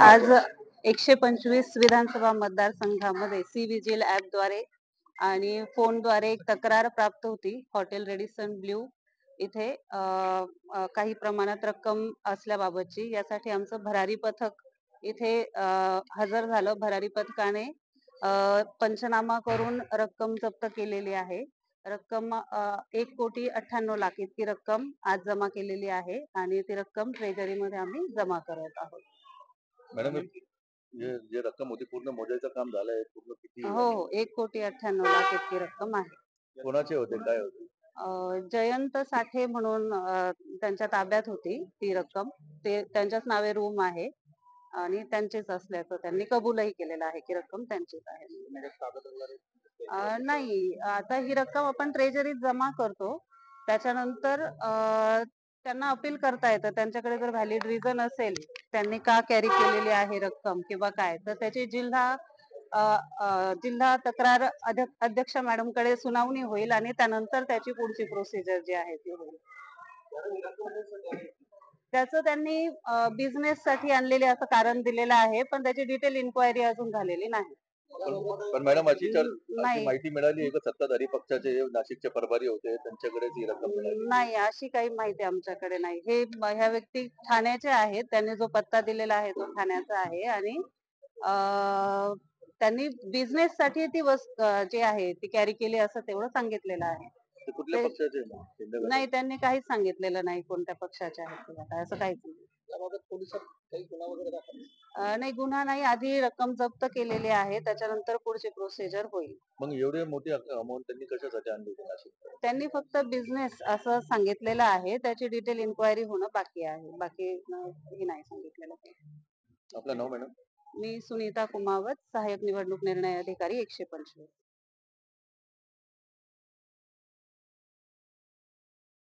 आज 125 विधानसभा मतदारसंघामध्ये C vigil ऍपद्वारे आणि फोनद्वारे एक तक्रार प्राप्त होती. हॉटेल रेडिसन ब्ल्यू इथे काही प्रमाणात रक्कम असल्याबाबतची. यासाठी आमचं भरारी पथक इथे हजर झालं. भरारी पथकाने पंचनामा करून रक्कम जप्त केलेली आहे. रक्कम 1,98,00,000 इतकी रक्कम आज जमा केलेली आहे आणि ती रक्कम ट्रेजरीमध्ये आम्ही जमा करत आहोत. मॅडम, जे रक्कम होती पूर्ण मोजायचं काम झालंय? पूर्ण किती हो, आहे? हो. 1,98,00,000 इतकी रक्कम आहे. कोणाचे होते, काय होते? जयंत साठे म्हणून त्यांच्या ताब्यात होती ती रक्कम. ते त्यांच्याच नावे रूम आहे आणि त्यांचेच असल्याचं त्यांनी कबूलही केलेलं आहे की रक्कम त्यांचीच आहे. नाही, आता ही रक्कम आपण ट्रेजरीत जमा करतो. त्याच्यानंतर त्यांना अपील करता येतं. त्यांच्याकडे जर व्हॅलिड रिझन असेल, त्यांनी का कॅरी केलेली आहे रक्कम किंवा काय, तर त्याची अ, जिल्हा तक्रार अध्यक्ष मॅडम कडे सुनावणी होईल आणि त्यानंतर त्याची पुढची प्रोसिजर जी आहे ती होईल. त्याचं त्यांनी बिझनेस साठी आणलेले असं कारण दिलेलं आहे, पण त्याची डिटेल इन्क्वायरी अजून झालेली नाही. पण मॅडम, अशी नाही, माहिती मिळाली आहे का सत्ताधारी पक्षाचे जे नाशिकचे प्रभारी होते त्यांच्याकडेच ही रक्कम मिळाली? नाही, अशी काही माहिती आमच्याकडे नाही. ह्या व्यक्ती ठाण्याचे आहेत. त्यांनी जो पत्ता दिलेला आहे तो ठाण्याचा आहे आणि त्यांनी बिझनेस साठी ती जी आहे ती कॅरी केली असं तेवढं सांगितलेलं आहे. ते कुठल्या ते पक्षाचे मग? शिंदे नाही, गटाचे? त्यांनी काहीच सांगितलेलं नाही कोणत्या पक्षाचे आहेत किंवा काय, असं काहीच नाही. त्याबाबत पोलिसात काही गुन्हा वगैरे दाखल? नाही, गुन्हा नाही. आधी रक्कम जप्त केलेली आहे, त्याच्यानंतर पुढची प्रोसिजर होईल. मग एवढी मोठी अमाऊंट त्यांनी कशासाठी आणली होती नाशिक? त्यांनी फक्त बिझनेस असं सांगितलेलं आहे. त्याची डिटेल इन्क्वायरी होणं बाकी आहे. बाकी हे नाही सांगितलेलं काही. आपलं नाव मॅडम? मी सुनीता कुमावत, सहाय्यक निवडणूक निर्णय अधिकारी 125.